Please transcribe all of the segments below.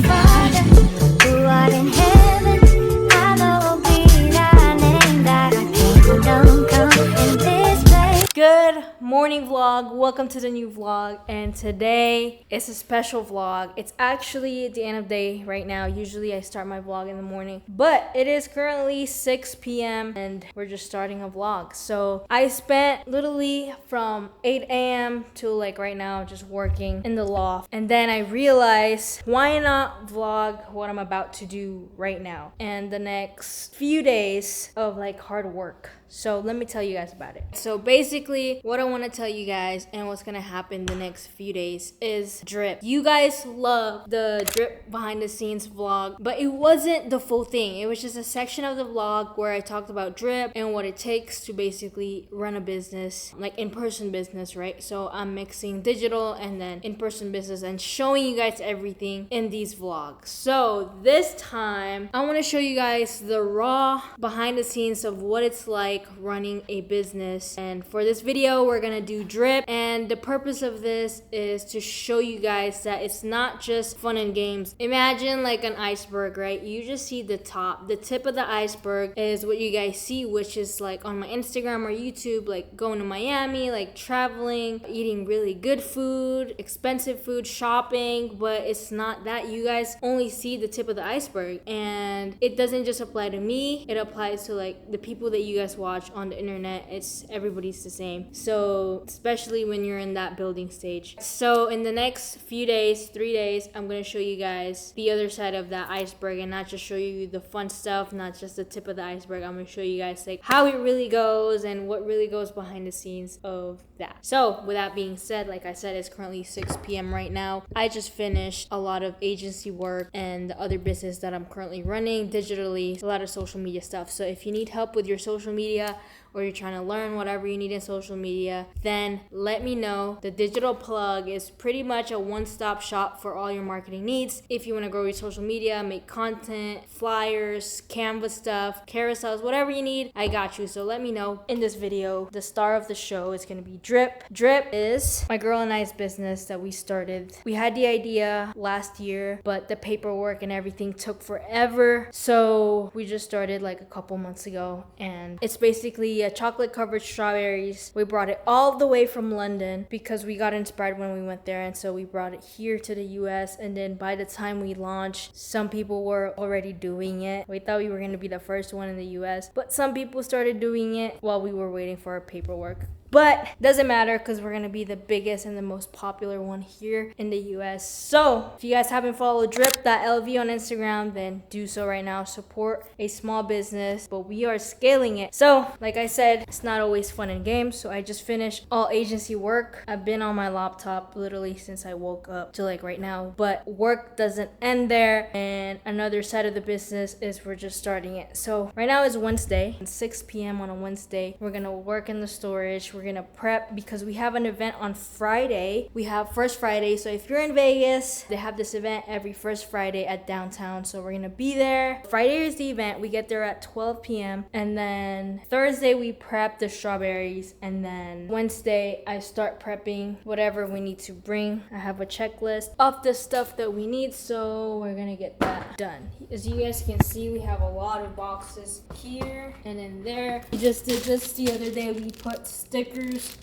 Father, who art in heaven, hallowed be thy name. Thy kingdom come in this place. Good morning vlog, welcome to the new vlog, and today it's a special vlog. It's actually at the end of the day right now. Usually I start my vlog in the morning, but it is currently 6 p.m. and we're just starting a vlog. So I spent literally from 8 a.m. to like right now just working in the loft, and then I realized why not vlog what I'm about to do right now and the next few days of like hard work. So let me tell you guys about it. So basically what I want to tell you guys and what's gonna happen the next few days is drip. You guys love the drip behind the scenes vlog, but it wasn't the full thing. It was just a section of the vlog where I talked about drip and what it takes to basically run a business, like in-person business, right? So I'm mixing digital and then in-person business and showing you guys everything in these vlogs. So this time I want to show you guys the raw behind the scenes of what it's like running a business. And for this video we're gonna do drip, and the purpose of this is to show you guys that it's not just fun and games. Imagine like an iceberg, right? You just see the top. The tip of the iceberg is what you guys see, which is like on my Instagram or YouTube, like going to Miami, like traveling, eating really good food, expensive food, shopping. But it's not that. You guys only see the tip of the iceberg, and it doesn't just apply to me, it applies to like the people that you guys watch on the internet. It's everybody's the same. So especially when you're in that building stage. So in the next few days, 3 days, I'm gonna show you guys the other side of that iceberg, and not just show you the fun stuff, not just the tip of the iceberg. I'm gonna show you guys like how it really goes and what really goes behind the scenes of that. So with that being said, like I said, it's currently 6 p.m. right now. I just finished a lot of agency work and the other business that I'm currently running digitally, a lot of social media stuff. So if you need help with your social media, or you're trying to learn whatever you need in social media, then let me know. The Digital Plug is pretty much a one-stop shop for all your marketing needs. If you want to grow your social media, make content, flyers, Canva stuff, carousels, whatever you need, I got you. So let me know. In this video, the star of the show is going to be Drip. Drip is my girl and I's business that we started. We had the idea last year, but the paperwork and everything took forever. So we just started like a couple months ago, and it's basically chocolate covered strawberries. We brought it all the way from London because we got inspired when we went there, and so we brought it here to the US. And then by the time we launched, some people were already doing it. We thought we were going to be the first one in the US, but some people started doing it while we were waiting for our paperwork. But doesn't matter because we're going to be the biggest and the most popular one here in the US. So if you guys haven't followed Dripped.lv on Instagram, then do so right now. Support a small business, but we are scaling it. So like I said, it's not always fun and games. So I just finished all agency work. I've been on my laptop literally since I woke up to like right now, but work doesn't end there. And another side of the business is we're just starting it. So right now is Wednesday, 6 p.m. on a Wednesday. We're going to work in the storage. We're gonna prep because we have an event on Friday. We have First Friday. So if you're in Vegas, they have this event every first Friday at downtown. So we're gonna be there. Friday is the event. We get there at 12 p.m. And then Thursday we prep the strawberries. And then Wednesday I start prepping whatever we need to bring. I have a checklist of the stuff that we need. So we're gonna get that done. As you guys can see, we have a lot of boxes here and in there. We just did this the other day. We put stickers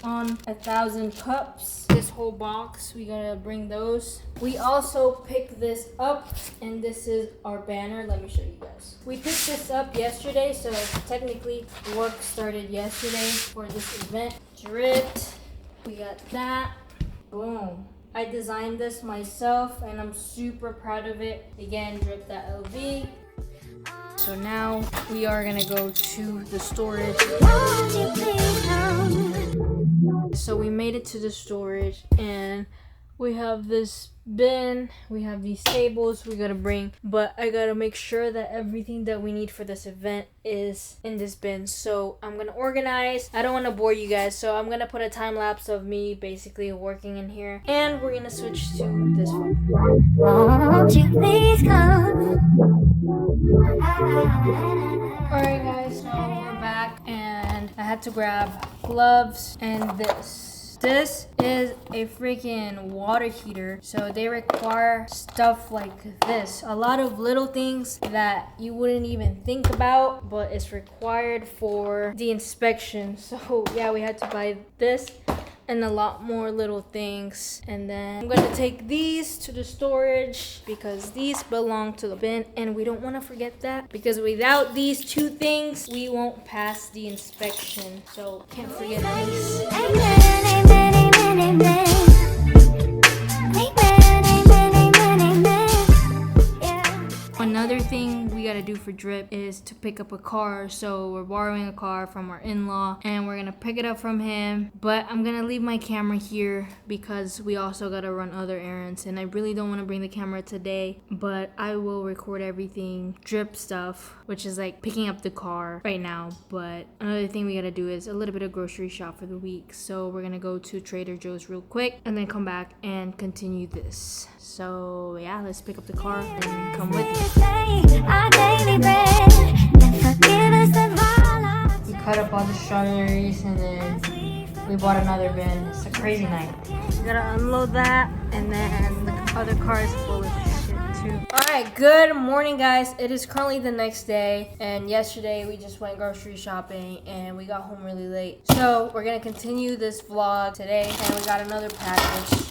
on 1,000 cups. This whole box, we gotta bring those. We also picked this up, and this is our banner. Let me show you guys. We picked this up yesterday, so technically work started yesterday for this event. Dripped, we got that. Boom. I designed this myself and I'm super proud of it. Again, Dripped.lv. So now we are gonna go to the storage. Won't you please come? So we made it to the storage, and we have this bin, we have these tables we gotta bring, but I gotta make sure that everything that we need for this event is in this bin. So I'm gonna organize. I don't want to bore you guys, so I'm gonna put a time lapse of me basically working in here, and we're gonna switch to this one. Won't you please come? Alright guys, so we're back, and I had to grab gloves and this. This is a freaking water heater. So they require stuff like this. A lot of little things that you wouldn't even think about, but it's required for the inspection. So yeah, we had to buy this and a lot more little things. And then I'm gonna take these to the storage because these belong to the bin, and we don't want to forget that, because without these two things we won't pass the inspection, so can't forget these. Amen, amen, amen, amen. Amen, amen, amen, amen. Yeah. Another thing we gotta do for Drip is to pick up a car. So we're borrowing a car from our in-law and we're gonna pick it up from him. But I'm gonna leave my camera here because we also gotta run other errands, and I really don't wanna bring the camera today, but I will record everything Drip stuff, which is like picking up the car right now. But another thing we gotta do is a little bit of grocery shop for the week. So we're gonna go to Trader Joe's real quick and then come back and continue this. So yeah, let's pick up the car and come with me. Our daily bread, and forgive us of all our We cut up all the strawberries and then we bought another bin. It's a crazy night. We gotta unload that, and then the other car is full of shit too. Alright, good morning guys. It is currently the next day, and yesterday we just went grocery shopping and we got home really late. So we're gonna continue this vlog today, and we got another package.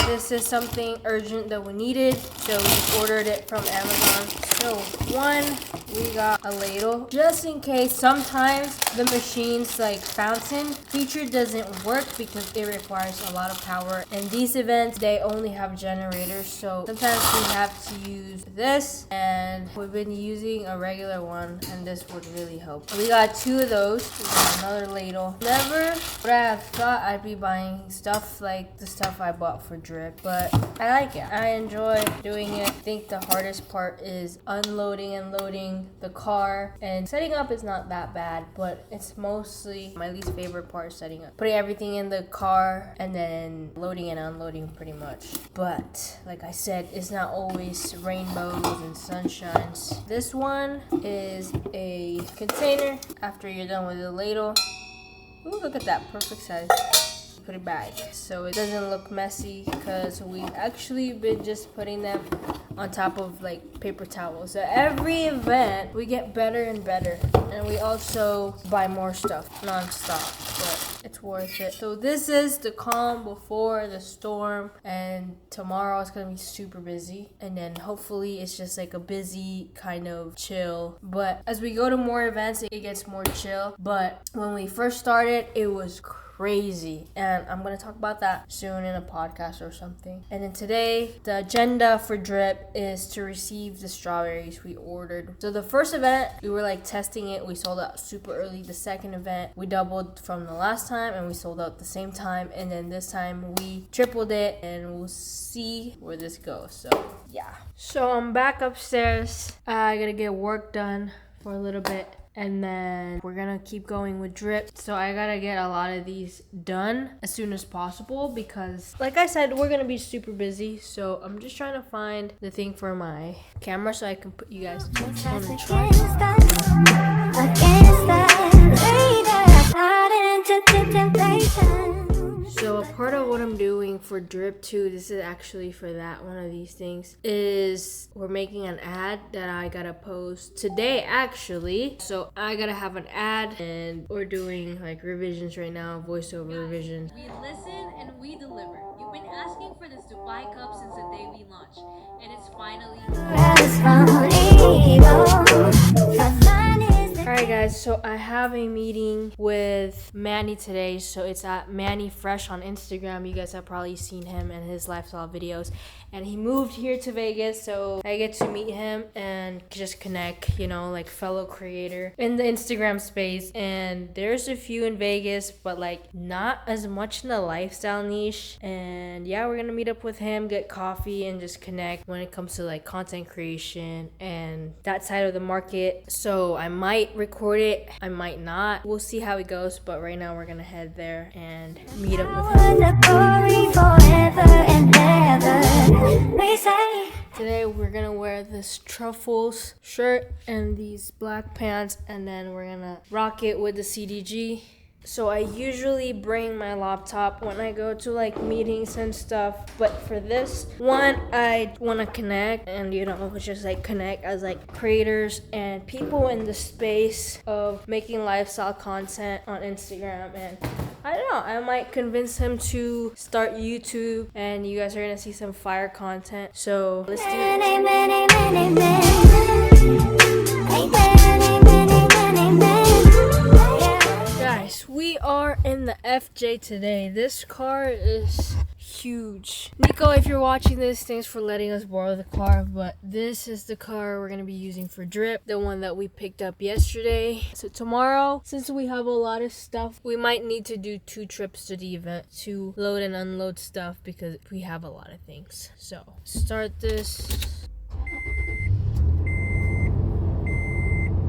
This is something urgent that we needed, so we just ordered it from Amazon. So one, we got a ladle just in case sometimes the machine's like fountain feature doesn't work because it requires a lot of power. In these events, they only have generators, so sometimes we have to use this, and we've been using a regular one, and this would really help. We got two of those. We got another ladle. Never would I have thought I'd be buying stuff like the stuff I bought for Drip, but I like it. I enjoy doing it. I think the hardest part is unloading and loading the car, and setting up is not that bad, but it's mostly my least favorite part, setting up, putting everything in the car and then loading and unloading pretty much. But like I said, it's not always rainbows and sunshines. This one is a container after you're done with the ladle. Ooh, look at that, perfect size. Put it back so it doesn't look messy, because we've actually been just putting them on top of like paper towels. So every event we get better and better, and we also buy more stuff non-stop, but it's worth it. So this is the calm before the storm, and tomorrow it's gonna be super busy, and then hopefully it's just like a busy kind of chill. But as we go to more events, it gets more chill. But when we first started, it was crazy, and I'm gonna talk about that soon in a podcast or something. And then today the agenda for Drip is to receive the strawberries we ordered. So the first event we were like testing it, we sold out super early. The second event we doubled from the last time and we sold out the same time, and then this time we tripled it, and we'll see where this goes. So yeah, so I'm back upstairs. I gotta get work done for a little bit, and then we're gonna keep going with Drip. So I gotta get a lot of these done as soon as possible because, like I said, we're gonna be super busy. So I'm just trying to find the thing for my camera so I can put you guys on the tripod. against us, lead us out into temptation. So a part of what I'm doing for Drip 2, this is actually for that one of these things, is we're making an ad that I gotta post today actually. So I gotta have an ad, and we're doing like revisions right now, voiceover revisions. We listen and we deliver. You've been asking for this Dubai cup since the day we launched, and it's finally Rise from evil, for thine is the Alright guys, so I have a meeting with Manny today. So it's at Manny Fresh on Instagram. You guys have probably seen him and his lifestyle videos. And he moved here to Vegas, so I get to meet him and just connect, you know, like fellow creator in the Instagram space. And there's a few in Vegas, but like not as much in the lifestyle niche. And yeah, we're gonna meet up with him, get coffee, and just connect when it comes to like content creation and that side of the market. So I might record it, I might not. We'll see how it goes, but right now we're gonna head there and meet up with him. the glory forever and ever. We say Today we're gonna wear this truffles shirt and these black pants, and then we're gonna rock it with the CDG So I usually bring my laptop when I go to like meetings and stuff, but for this one I want to connect and just like connect as like creators and people in the space of making lifestyle content on Instagram. And I don't know, I might convince him to start YouTube and you guys are gonna see some fire content. So let's do it. Amen, amen, amen. Amen, amen, amen, amen. Guys, we are in the FJ today. This car is huge. Nico, if you're watching this, thanks for letting us borrow the car, but this is the car we're gonna be using for Drip, the one that we picked up yesterday. So tomorrow, since we have a lot of stuff, we might need to do 2 trips to the event to load and unload stuff because we have a lot of things. So start this.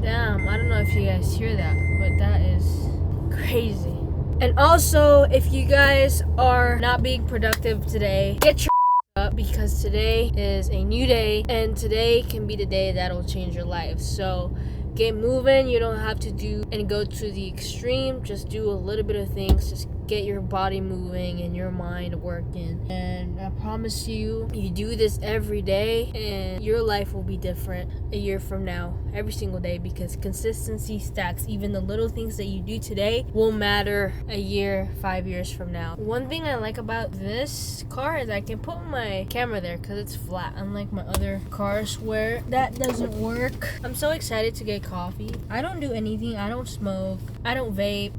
Damn, I don't know if you guys hear that, but that is crazy. And also, if you guys are not being productive today, get your up because today is a new day and today can be the day that'll change your life. So get moving. You don't have to do and go to the extreme. Just do a little bit of things. Just get your body moving and your mind working. And I promise you, you do this every day and your life will be different a year from now, every single day, because consistency stacks. Even the little things that you do today will matter a year, 5 years from now. One thing I like about this car is I can put my camera there because it's flat, unlike my other cars where that doesn't work. I'm so excited to get coffee. I don't do anything. I don't smoke. I don't vape,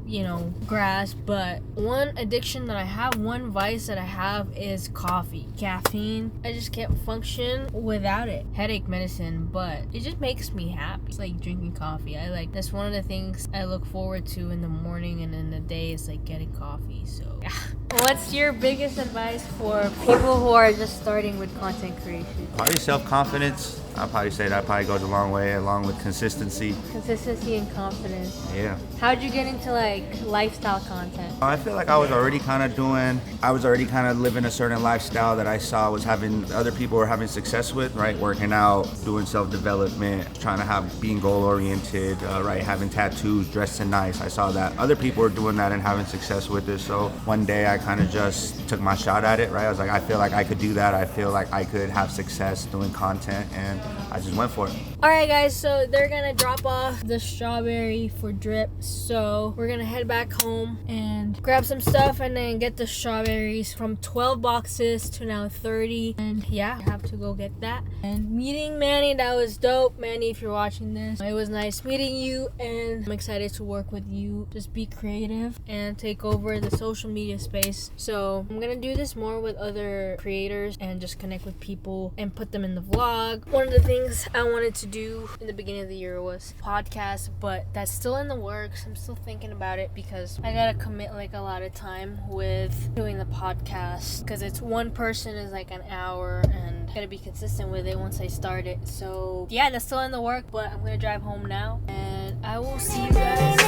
grass, but one addiction that I have, one vice that I have is coffee, caffeine. I just can't function without it. Headache medicine, but it just makes me happy. It's like drinking coffee. That's one of the things I look forward to in the morning and in the day is like getting coffee. So yeah. What's your biggest advice for people who are just starting with content creation? Probably self-confidence. I'll probably say that probably goes a long way, along with consistency. Consistency and confidence. Yeah. How'd you get into like lifestyle content? I feel like I was already kind of living a certain lifestyle that I saw other people were having success with, right? Working out, doing self-development, being goal-oriented, right? Having tattoos, dressing nice. I saw that other people were doing that and having success with it. So one day I kind of just took my shot at it, right? I was like, I feel like I could do that. I feel like I could have success doing content, and I just went for it. All right, guys, so they're gonna drop off the strawberry for Drip. So we're gonna head back home and grab some stuff and then get the strawberries from 12 boxes to now 30. And yeah, I have to go get that. And meeting Manny, that was dope. Manny, if you're watching this, it was nice meeting you and I'm excited to work with you. Just be creative and take over the social media space. So I'm gonna do this more with other creators and just connect with people and put them in the vlog. One of the things I wanted to do in the beginning of the year was podcast, but that's still in the works. I'm still thinking about it because I gotta commit like a lot of time with doing the podcast because it's one person is like an hour and I gotta be consistent with it once I start it. So yeah, that's still in the work, but I'm gonna drive home now and I will see you guys.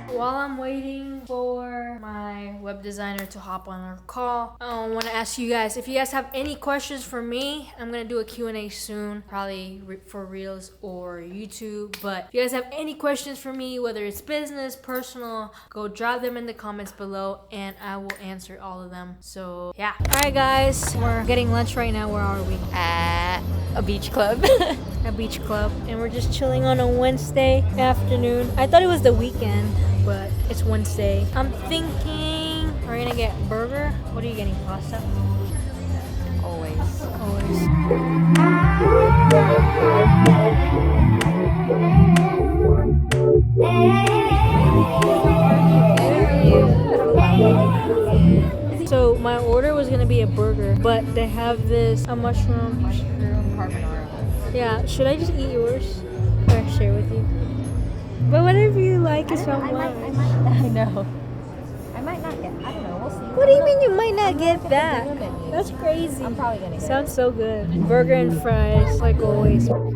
While I'm waiting for my web designer to hop on our call, I want to ask you guys, if you guys have any questions for me, I'm going to do a Q&A soon, probably for Reels or YouTube. But if you guys have any questions for me, whether it's business, personal, go drop them in the comments below and I will answer all of them. So yeah. All right, guys, we're getting lunch right now. Where are we? At a beach club. A beach club. And we're just chilling on a Wednesday afternoon. I thought it was the weekend, but it's Wednesday. I'm thinking we're gonna get burger. What are you getting? Pasta? Always. So my order was gonna be a burger, but they have a mushroom Carbonara. Yeah, should I just eat yours or share with you? But whatever you like is so much. I know. I might not get. I don't know. We'll see. What do you mean you might not get that? That's crazy. I'm probably gonna get it. Sounds so good. Burger and fries, like always. Baby,